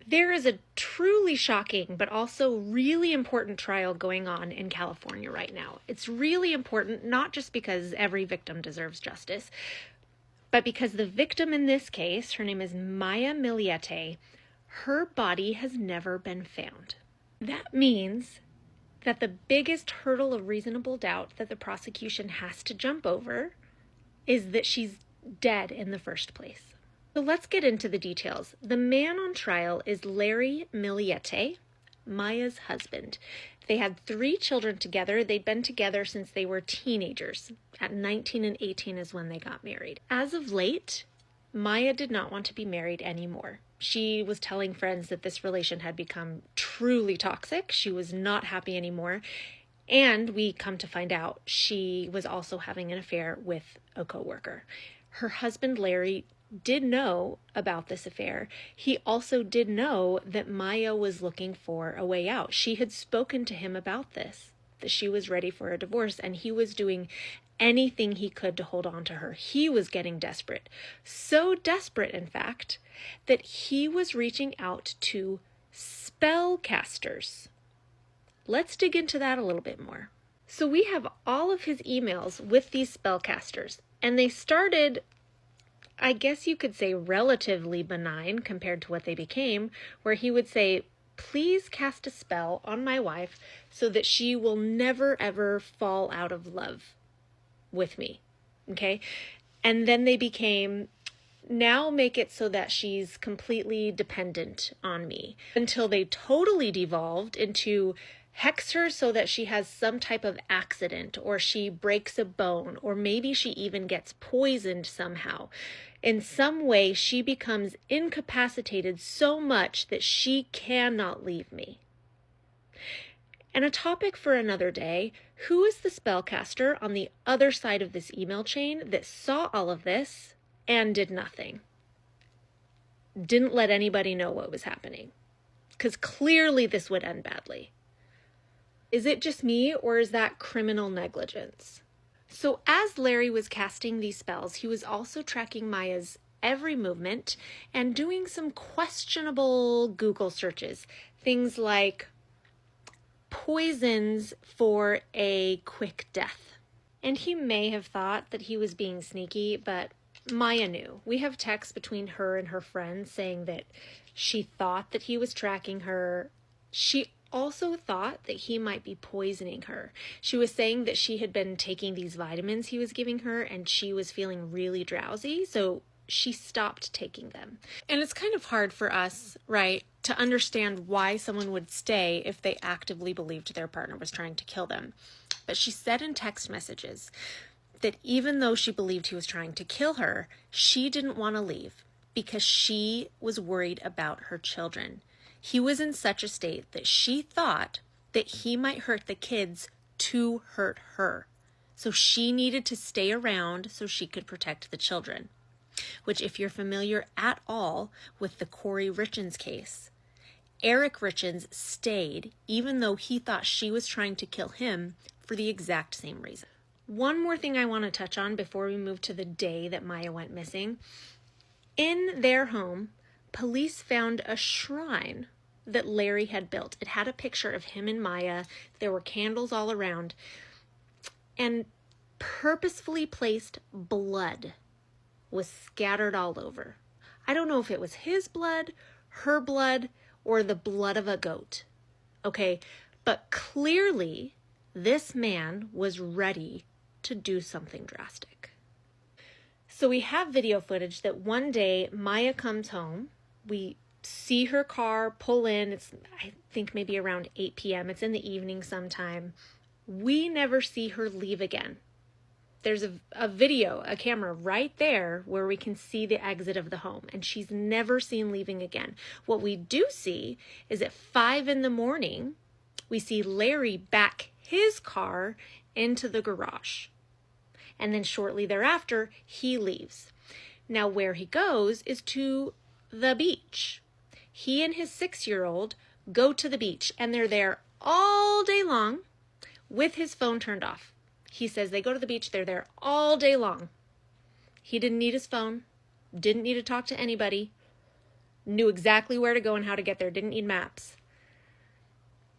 There is a truly shocking but also really important trial going on in California right now. It's really important not just because every victim deserves justice, but because the victim in this case, her name is Maya Millete, her body has never been found. That means that the biggest hurdle of reasonable doubt that the prosecution has to jump over is that she's dead in the first place. So let's get into the details. The man on trial is Larry Millete, Maya's husband. They had 3 children together. They'd been together since they were teenagers. At 19 and 18 is when they got married. As of late, Maya did not want to be married anymore. She was telling friends that this relation had become truly toxic. She was not happy anymore. And we come to find out she was also having an affair with a coworker. Her husband, Larry, did know about this affair. He also did know that Maya was looking for a way out. She had spoken to him about this, that she was ready for a divorce, and he was doing anything he could to hold on to her. He was getting desperate. So desperate, in fact, that he was reaching out to spellcasters. Let's dig into that a little bit more. So we have all of his emails with these spellcasters, and they started, I guess you could say, relatively benign compared to what they became, where he would say, please cast a spell on my wife so that she will never ever fall out of love with me. Okay? And then they became, now make it so that she's completely dependent on me, until they totally devolved into hex her so that she has some type of accident, or she breaks a bone, or maybe she even gets poisoned somehow. In some way, she becomes incapacitated so much that she cannot leave me. And a topic for another day, who is the spellcaster on the other side of this email chain that saw all of this and did nothing? Didn't let anybody know what was happening. Because clearly this would end badly. Is it just me, or is that criminal negligence? So as Larry was casting these spells, he was also tracking Maya's every movement and doing some questionable Google searches. Things like poisons for a quick death. And he may have thought that he was being sneaky, but Maya knew. We have texts between her and her friends saying that she thought that he was tracking her. She also thought that he might be poisoning her. She was saying that she had been taking these vitamins he was giving her and she was feeling really drowsy, so she stopped taking them. And it's kind of hard for us, right, to understand why someone would stay if they actively believed their partner was trying to kill them. But she said in text messages that even though she believed he was trying to kill her, she didn't want to leave because she was worried about her children. He was in such a state that she thought that he might hurt the kids to hurt her. So she needed to stay around so she could protect the children. Which, if you're familiar at all with the Corey Richins case, Eric Richins stayed even though he thought she was trying to kill him for the exact same reason. One more thing I want to touch on before we move to the day that Maya went missing. In their home, police found a shrine that Larry had built. It had a picture of him and Maya. There were candles all around. And purposefully placed blood was scattered all over. I don't know if it was his blood, her blood, or the blood of a goat. Okay, but clearly this man was ready to do something drastic. So we have video footage that one day Maya comes home. We see her car pull in. It's, I think, maybe around 8 p.m. It's in the evening sometime. We never see her leave again. There's a video, a camera right there where we can see the exit of the home, and she's never seen leaving again. What we do see is at 5 in the morning, we see Larry back his car into the garage. And then shortly thereafter, he leaves. Now where he goes is to the beach. He and his 6-year-old go to the beach, and they're there all day long with his phone turned off. He says they go to the beach, they're there all day long. He didn't need his phone, didn't need to talk to anybody. Knew exactly where to go and how to get there. Didn't need maps.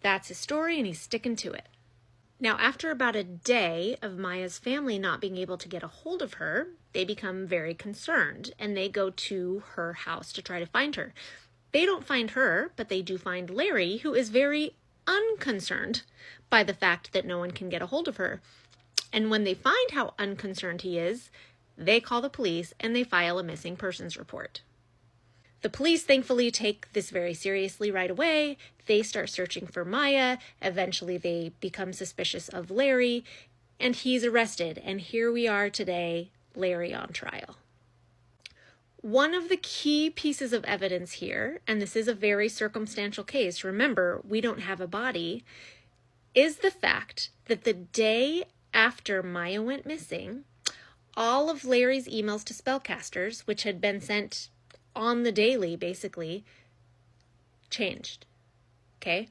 That's his story, and he's sticking to it. Now, after about a day of Maya's family not being able to get a hold of her, they become very concerned, and they go to her house to try to find her. They don't find her, but they do find Larry, who is very unconcerned by the fact that no one can get a hold of her. And when they find how unconcerned he is, they call the police and they file a missing persons report. The police thankfully take this very seriously right away. They start searching for Maya. Eventually they become suspicious of Larry, and he's arrested. And here we are today, Larry on trial. One of the key pieces of evidence here, and this is a very circumstantial case, remember, we don't have a body, is the fact that the day after Maya went missing, all of Larry's emails to spellcasters, which had been sent on the daily, basically, changed. Okay?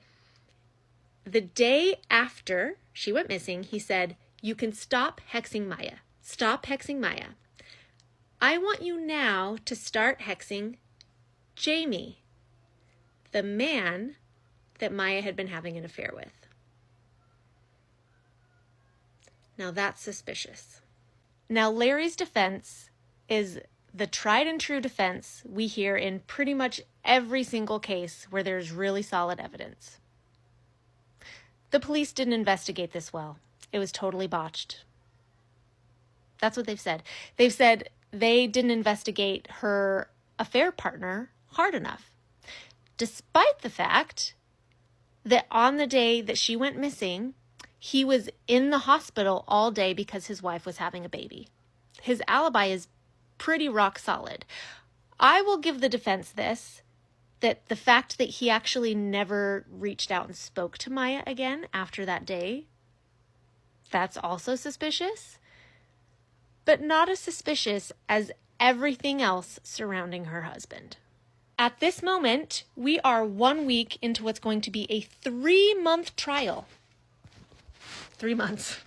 The day after she went missing, he said, "You can stop hexing Maya. Stop hexing Maya. I want you now to start hexing Jamie, the man that Maya had been having an affair with." Now that's suspicious. Now Larry's defense is the tried and true defense we hear in pretty much every single case where there's really solid evidence. The police didn't investigate this well. It was totally botched. That's what they've said. They've said they didn't investigate her affair partner hard enough, despite the fact that on the day that she went missing, he was in the hospital all day because his wife was having a baby. His alibi is pretty rock solid. I will give the defense this, that the fact that he actually never reached out and spoke to Maya again after that day, that's also suspicious, but not as suspicious as everything else surrounding her husband. At this moment, we are 1 week into what's going to be a 3-month trial. 3 months.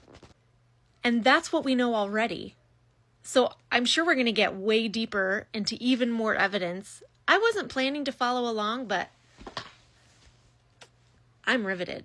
And that's what we know already. So I'm sure we're going to get way deeper into even more evidence. I wasn't planning to follow along, but I'm riveted.